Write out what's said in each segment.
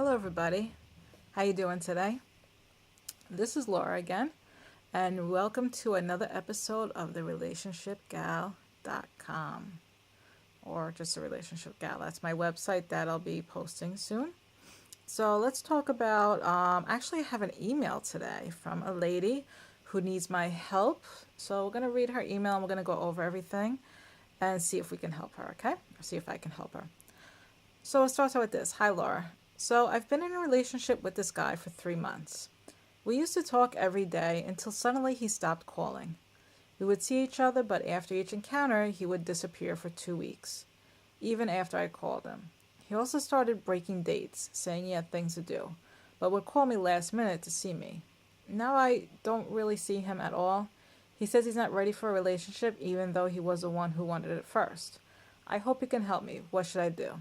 Hello everybody. How you doing today? This is Laura again, and welcome to another episode of TheRelationshipGal.com, or just The Relationship Gal. That's my website that I'll be posting soon. So let's talk about, actually I have an email today from a lady who needs my help. So we're going to read her email and we're going to go over everything and see if we can help her, okay? Or see if I can help her. So it starts out with this. Hi, Laura. So I've been in a relationship with this guy for 3 months. We used to talk every day until suddenly he stopped calling. We would see each other, but after each encounter, he would disappear for 2 weeks, even after I called him. He also started breaking dates, saying he had things to do, but would call me last minute to see me. Now I don't really see him at all. He says he's not ready for a relationship, even though he was the one who wanted it first. I hope you can help me. What should I do?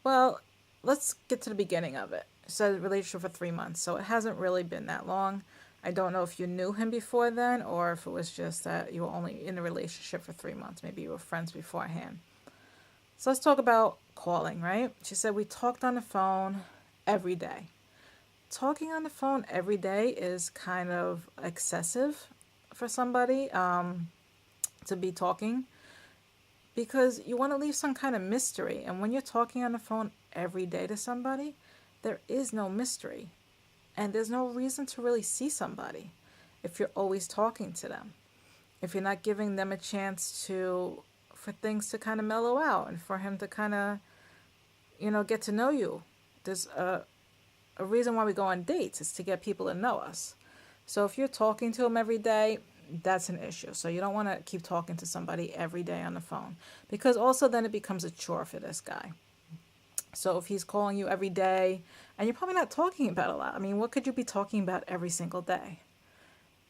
Well, let's get to the beginning of it. It says relationship for 3 months, so it hasn't really been that long. I don't know if you knew him before then or if it was just that you were only in a relationship for 3 months. Maybe you were friends beforehand. So let's talk about calling, right? She said we talked on the phone every day. Talking on the phone every day is kind of excessive for somebody to be talking, because you want to leave some kind of mystery. And when you're talking on the phone every day to somebody, there is no mystery. And there's no reason to really see somebody if you're always talking to them. If you're not giving them a chance for things to kind of mellow out and for him to kind of, get to know you. There's a reason why we go on dates is to get people to know us. So if you're talking to him every day, that's an issue. So you don't want to keep talking to somebody every day on the phone, because also then it becomes a chore for this guy. So if he's calling you every day and you're probably not talking about a lot, I mean, what could you be talking about every single day?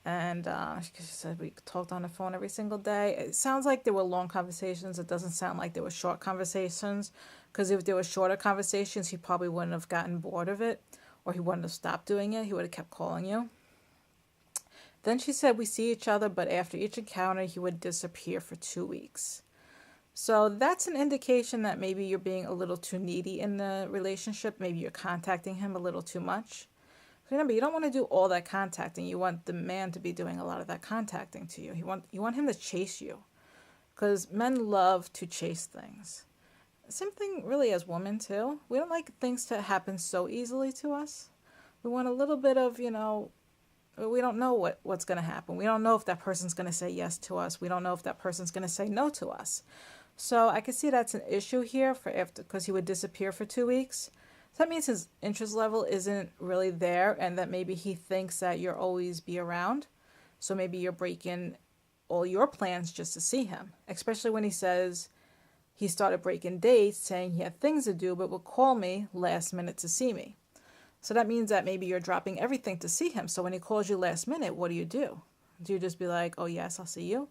And she said we talked on the phone every single day. It sounds like there were long conversations. It doesn't sound like there were short conversations, because if there were shorter conversations, he probably wouldn't have gotten bored of it, or he wouldn't have stopped doing it. He would have kept calling you. Then she said we see each other, but after each encounter, he would disappear for 2 weeks. So that's an indication that maybe you're being a little too needy in the relationship. Maybe you're contacting him a little too much. Remember, you don't want to do all that contacting. You want the man to be doing a lot of that contacting to you. You want him to chase you, because men love to chase things. Same thing really as women too. We don't like things to happen so easily to us. We want a little bit of, we don't know what's going to happen. We don't know if that person's going to say yes to us. We don't know if that person's going to say no to us. So I can see that's an issue here because he would disappear for 2 weeks. So that means his interest level isn't really there, and that maybe he thinks that you'll always be around. So maybe you're breaking all your plans just to see him, especially when he says he started breaking dates, saying he had things to do, but would call me last minute to see me. So that means that maybe you're dropping everything to see him. So when he calls you last minute, what do? Do you just be like, oh yes, I'll see you?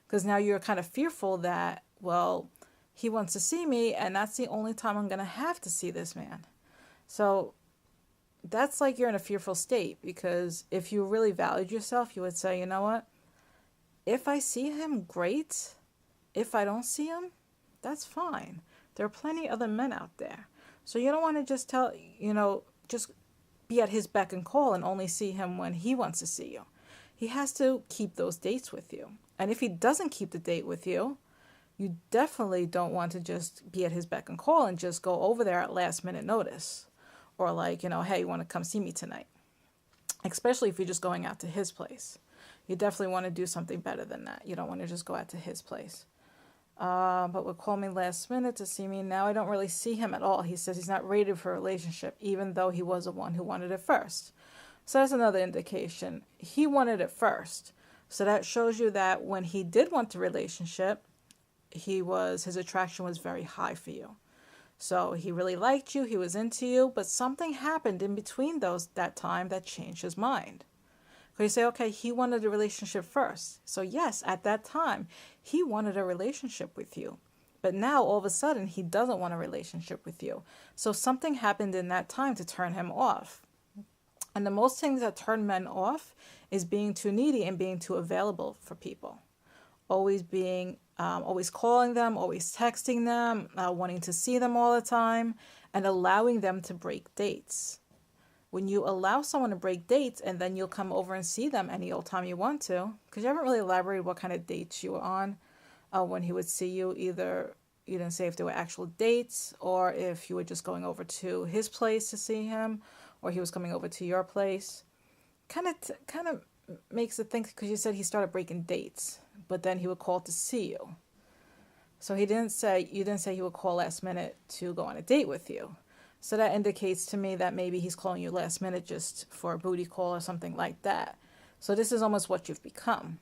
Because now you're kind of fearful that, well, he wants to see me and that's the only time I'm going to have to see this man. So that's like you're in a fearful state, because if you really valued yourself, you would say, you know what? If I see him, great. If I don't see him, that's fine. There are plenty of other men out there. So you don't want to just just be at his beck and call and only see him when he wants to see you. He has to keep those dates with you. And if he doesn't keep the date with you, you definitely don't want to just be at his beck and call and just go over there at last minute notice. Or like, hey, you want to come see me tonight? Especially if you're just going out to his place. You definitely want to do something better than that. You don't want to just go out to his place. But would call me last minute to see me. Now I don't really see him at all. He says he's not rated for a relationship, even though he was the one who wanted it first. So that's another indication. He wanted it first. So that shows you that when he did want the relationship, his attraction was very high for you. So he really liked you, he was into you, but something happened in between that time that changed his mind. So you say, okay, he wanted a relationship first. So yes, at that time, he wanted a relationship with you. But now, all of a sudden, he doesn't want a relationship with you. So something happened in that time to turn him off. And the most things that turn men off is being too needy and being too available for people. Always being always calling them, always texting them, wanting to see them all the time, and allowing them to break dates. When you allow someone to break dates and then you'll come over and see them any old time you want to, because you haven't really elaborated what kind of dates you were on when he would see you. Either you didn't say if they were actual dates or if you were just going over to his place to see him or he was coming over to your place. Kind of makes it think, because you said he started breaking dates, but then he would call to see you. So you didn't say he would call last minute to go on a date with you. So that indicates to me that maybe he's calling you last minute just for a booty call or something like that. So this is almost what you've become.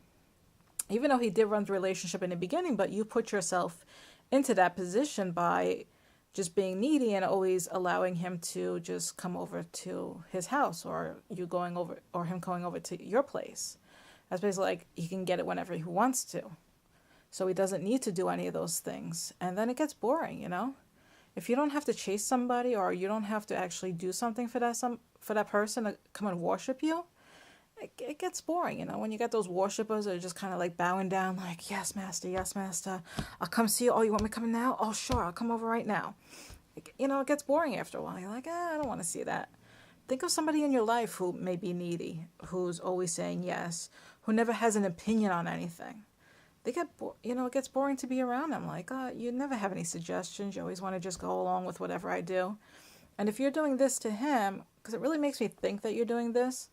Even though he did run the relationship in the beginning, but you put yourself into that position by just being needy and always allowing him to just come over to his house, or you going over, or him going over to your place. That's basically like he can get it whenever he wants to. So he doesn't need to do any of those things. And then it gets boring, you know? If you don't have to chase somebody, or you don't have to actually do something for that person to come and worship you, it gets boring, you know? When you get those worshipers that are just kind of like bowing down, like, yes, master, I'll come see you. Oh, you want me coming now? Oh, sure, I'll come over right now. It gets boring after a while. You're like, I don't want to see that. Think of somebody in your life who may be needy, who's always saying yes, who never has an opinion on anything. It gets boring to be around them. Like, you never have any suggestions. You always want to just go along with whatever I do. And if you're doing this to him, because it really makes me think that you're doing this,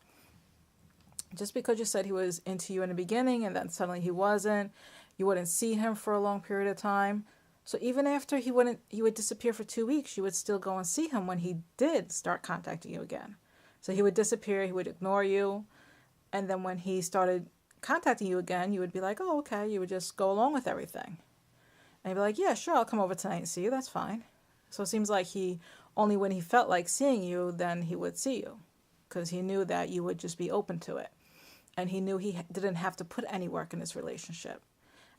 just because you said he was into you in the beginning and then suddenly he wasn't, you wouldn't see him for a long period of time. So even after he would disappear for 2 weeks, you would still go and see him when he did start contacting you again. So he would disappear, he would ignore you, and then when he started contacting you again, you would be like, oh, okay, you would just go along with everything. And he'd be like, yeah, sure, I'll come over tonight and see you, that's fine. So it seems like only when he felt like seeing you, then he would see you, because he knew that you would just be open to it. And he knew he didn't have to put any work in this relationship.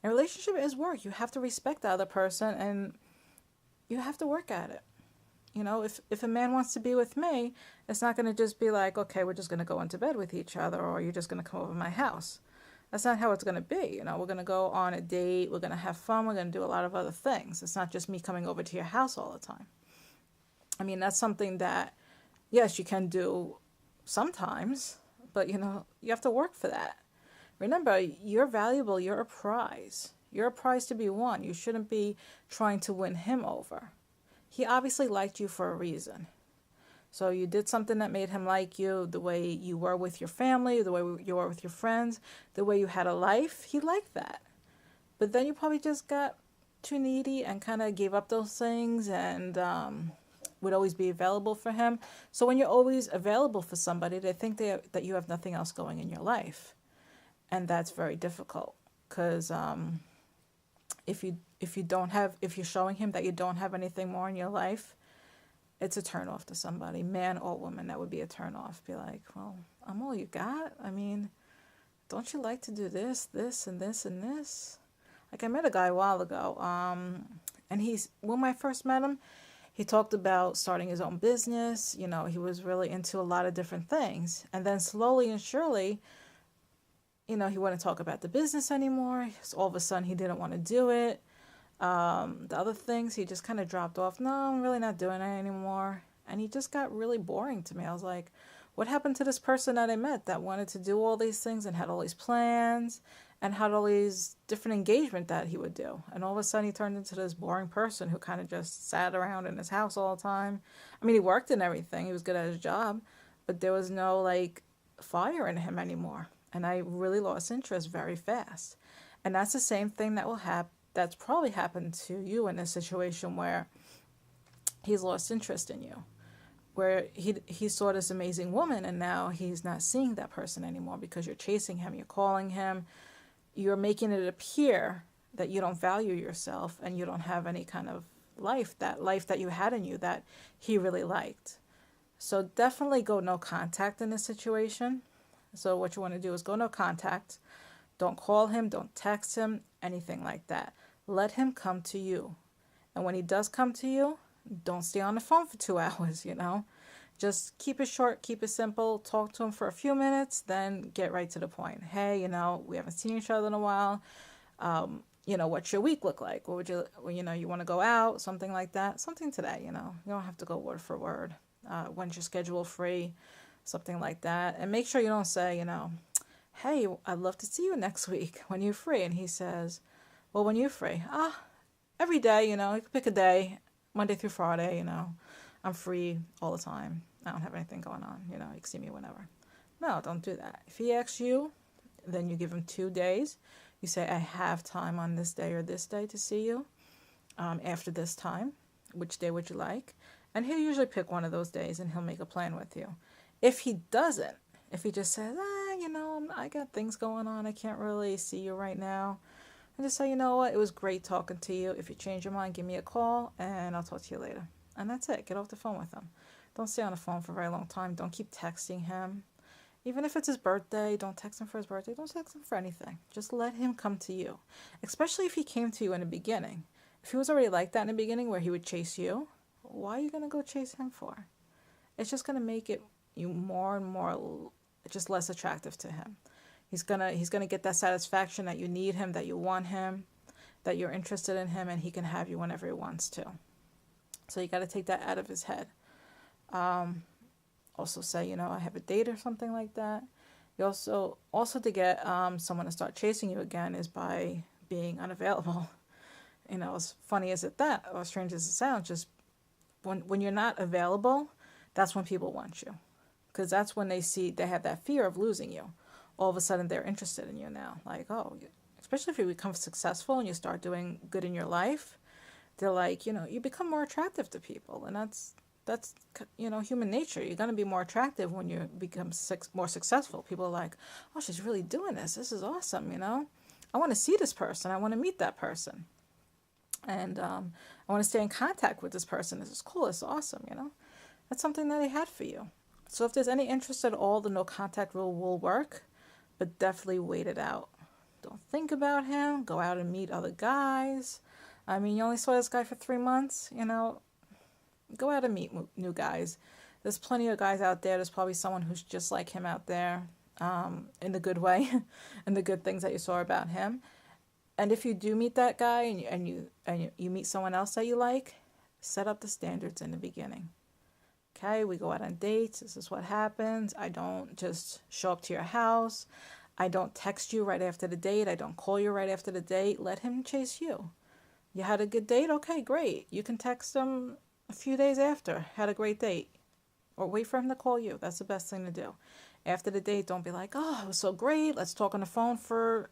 And relationship is work. You have to respect the other person, and you have to work at it. If a man wants to be with me, it's not going to just be like, okay, we're just going to go into bed with each other, or you're just going to come over to my house. That's not how it's going to be. We're going to go on a date. We're going to have fun. We're going to do a lot of other things. It's not just me coming over to your house all the time. I mean, that's something that, yes, you can do sometimes, but, you have to work for that. Remember, you're valuable. You're a prize. You're a prize to be won. You shouldn't be trying to win him over. He obviously liked you for a reason. So you did something that made him like you, the way you were with your family, the way you were with your friends, the way you had a life. He liked that. But then you probably just got too needy and kind of gave up those things and would always be available for him. So when you're always available for somebody, they think that you have nothing else going in your life. And that's very difficult, because if you're showing him that you don't have anything more in your life, it's a turn off to somebody, man or woman. That would be a turn off. Be like, well, I'm all you got. I mean, don't you like to do this, and this, and this? Like, I met a guy a while ago, and when I first met him, he talked about starting his own business. He was really into a lot of different things. And then slowly and surely, he wouldn't talk about the business anymore. So all of a sudden, he didn't want to do it. The other things, he just kind of dropped off. No, I'm really not doing it anymore. And he just got really boring to me. I was like, what happened to this person that I met that wanted to do all these things and had all these plans and had all these different engagement that he would do? And all of a sudden, he turned into this boring person who kind of just sat around in his house all the time. I mean, he worked and everything. He was good at his job, but there was no fire in him anymore. And I really lost interest very fast. And that's the same thing that's probably happened to you in this situation where he's lost interest in you. Where he saw this amazing woman, and now he's not seeing that person anymore because you're chasing him, you're calling him, you're making it appear that you don't value yourself and you don't have any kind of life that you had in you that he really liked. So definitely go no contact in this situation. So what you want to do is go no contact. Don't call him, don't text him, anything like that. Let him come to you. And when he does come to you, don't stay on the phone for 2 hours, Just keep it short, keep it simple, talk to him for a few minutes, then get right to the point. Hey, we haven't seen each other in a while. what's your week look like? What would you, you want to go out, something like that, something today, you don't have to go word for word. When's your schedule free, something like that. And make sure you don't say, hey, I'd love to see you next week when you're free. And he says, well, when you're free, every day, you can pick a day, Monday through Friday, I'm free all the time. I don't have anything going on, you can see me whenever. No, don't do that. If he asks you, then you give him 2 days. You say, I have time on this day or this day to see you after this time. Which day would you like? And he'll usually pick one of those days and he'll make a plan with you. If he doesn't, if he just says, I got things going on, I can't really see you right now, and just say, you know what, it was great talking to you. If you change your mind, give me a call and I'll talk to you later. And that's it. Get off the phone with him. Don't stay on the phone for a very long time. Don't keep texting him. Even if it's his birthday, don't text him for his birthday. Don't text him for anything. Just let him come to you. Especially if he came to you in the beginning. If he was already like that in the beginning where he would chase you, why are you going to go chase him for? It's just going to make it you more and more just less attractive to him. He's gonna get that satisfaction that you need him, that you want him, that you're interested in him, and he can have you whenever he wants to. So you got to take that out of his head. Also say, I have a date or something like that. You also to get someone to start chasing you again is by being unavailable. As funny as or strange as it sounds, just when you're not available, that's when people want you. Because that's when they have that fear of losing you. All of a sudden they're interested in you now. Like, especially if you become successful and you start doing good in your life, they're like, you become more attractive to people. And that's human nature. You're going to be more attractive when you become more successful. People are like, oh, she's really doing this. This is awesome, I want to see this person. I want to meet that person. And I want to stay in contact with this person. This is cool. It's awesome, That's something that they had for you. So if there's any interest at all, the no contact rule will work, but definitely wait it out. Don't think about him. Go out and meet other guys. I mean, you only saw this guy for 3 months, go out and meet new guys. There's plenty of guys out there. There's probably someone who's just like him out there, in the good way, and the good things that you saw about him. And if you do meet that guy and you meet someone else that you like, set up the standards in the beginning. Okay, we go out on dates. This is what happens. I don't just show up to your house. I don't text you right after the date. I don't call you right after the date. Let him chase you. You had a good date? Okay, great. You can text him a few days after. Had a great date. Or wait for him to call you. That's the best thing to do. After the date, don't be like, oh, it was so great. Let's talk on the phone for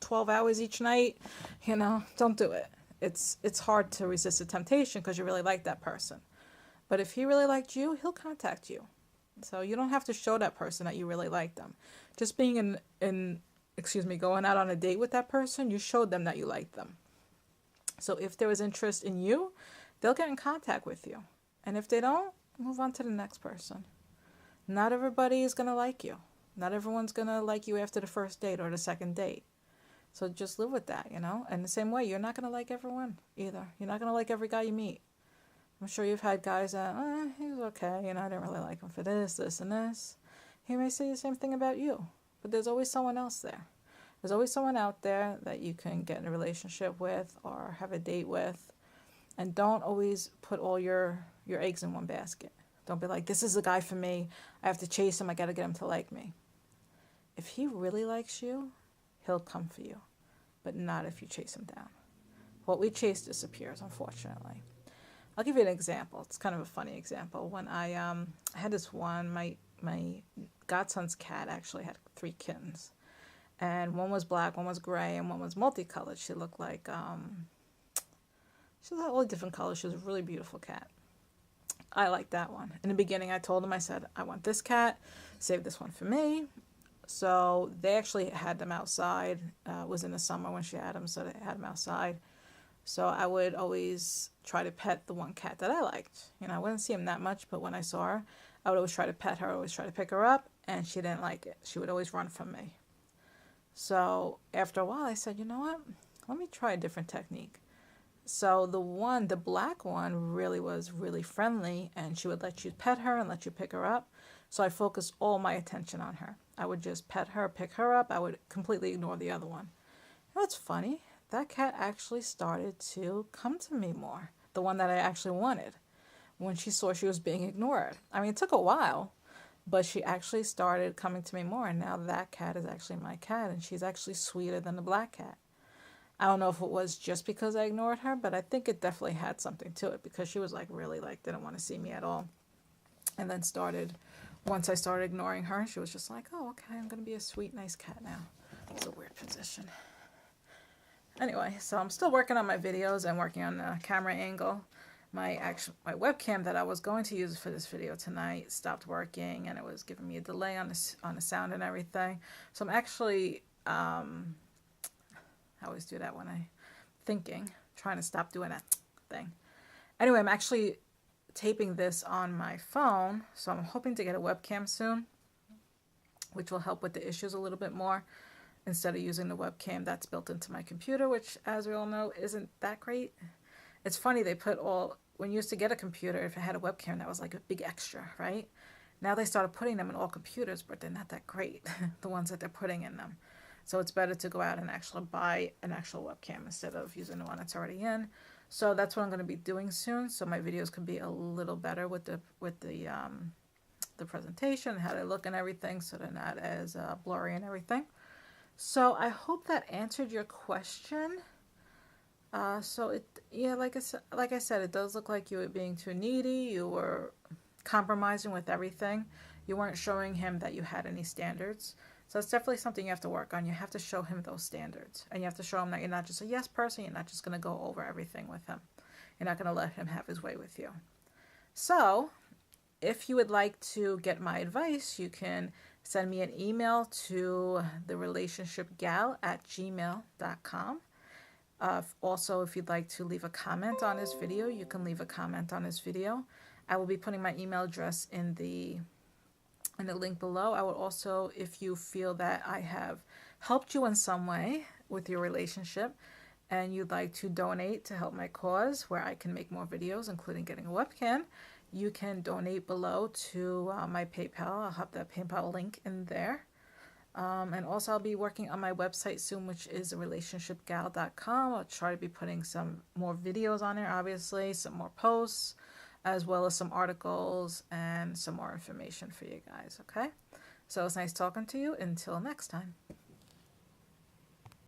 12 hours each night. Don't do it. It's hard to resist the temptation because you really like that person. But if he really liked you, he'll contact you. So you don't have to show that person that you really like them. Just being going out on a date with that person, you showed them that you like them. So if there was interest in you, they'll get in contact with you. And if they don't, move on to the next person. Not everybody is going to like you. Not everyone's going to like you after the first date or the second date. So just live with that, And the same way, you're not going to like everyone either. You're not going to like every guy you meet. I'm sure you've had guys that, he was okay, I didn't really like him for this, and this. He may say the same thing about you, but there's always someone else there. There's always someone out there that you can get in a relationship with or have a date with. And don't always put all your eggs in one basket. Don't be like, this is the guy for me. I have to chase him. I got to get him to like me. If he really likes you, he'll come for you, but not if you chase him down. What we chase disappears, unfortunately. I'll give you an example. It's kind of a funny example. When I had this one, my godson's cat actually had 3 kittens. And one was black, one was gray, and one was multicolored. She looked like, she had all different colors. She was a really beautiful cat. I liked that one. In the beginning, I told him, I said, I want this cat. Save this one for me. So they actually had them outside. It was in the summer when she had them, so they had them outside. So I would always try to pet the one cat that I liked. I wouldn't see him that much, but when I saw her, I would always try to pet her, always try to pick her up, and she didn't like it. She would always run from me. So after a while, I said, you know what? Let me try a different technique. So the black one was really friendly, and she would let you pet her and let you pick her up. So I focused all my attention on her. I would just pet her, pick her up. I would completely ignore the other one. What's funny? that cat actually started to come to me more. The one that I actually wanted, when she saw she was being ignored. I mean, it took a while, but she actually started coming to me more. And now that cat is actually my cat, and she's actually sweeter than the black cat. I don't know if it was just because I ignored her, but I think it definitely had something to it, because she was like really like didn't want to see me at all. And then once I started ignoring her, she was just like, oh, okay, I'm going to be a sweet, nice cat now. It's a weird position. Anyway, so I'm still working on my videos and working on the camera angle. My webcam that I was going to use for this video tonight stopped working, and it was giving me a delay on the sound and everything. So I'm actually I always do that when I'm trying to stop doing that thing. Anyway, I'm actually taping this on my phone, so I'm hoping to get a webcam soon, which will help with the issues a little bit more, instead of using the webcam that's built into my computer, which, as we all know, isn't that great. It's funny, when you used to get a computer, if it had a webcam, that was like a big extra, right? Now they started putting them in all computers, but they're not that great, the ones that they're putting in them. So it's better to go out and actually buy an actual webcam instead of using the one that's already in. So that's what I'm going to be doing soon, so my videos can be a little better with the presentation, how they look and everything, so they're not as blurry and everything. So I hope that answered your question. Yeah, like I said, it does look like you were being too needy. You were compromising with everything. You weren't showing him that you had any standards. So it's definitely something you have to work on. You have to show him those standards, and you have to show him that you're not just a yes person. You're not just going to go over everything with him. You're not going to let him have his way with you. So if you would like to get my advice, you can send me an email to TheRelationshipGal@gmail.com. Also, if you'd like to leave a comment on this video, you can leave a comment on this video. I will be putting my email address in the link below. I will also, if you feel that I have helped you in some way with your relationship and you'd like to donate to help my cause, where I can make more videos, including getting a webcam, you can donate below to my PayPal. I'll have the PayPal link in there. And also I'll be working on my website soon, which is TheRelationshipGal.com. I'll try to be putting some more videos on there, obviously, some more posts, as well as some articles and some more information for you guys, okay? So it's nice talking to you. Until next time.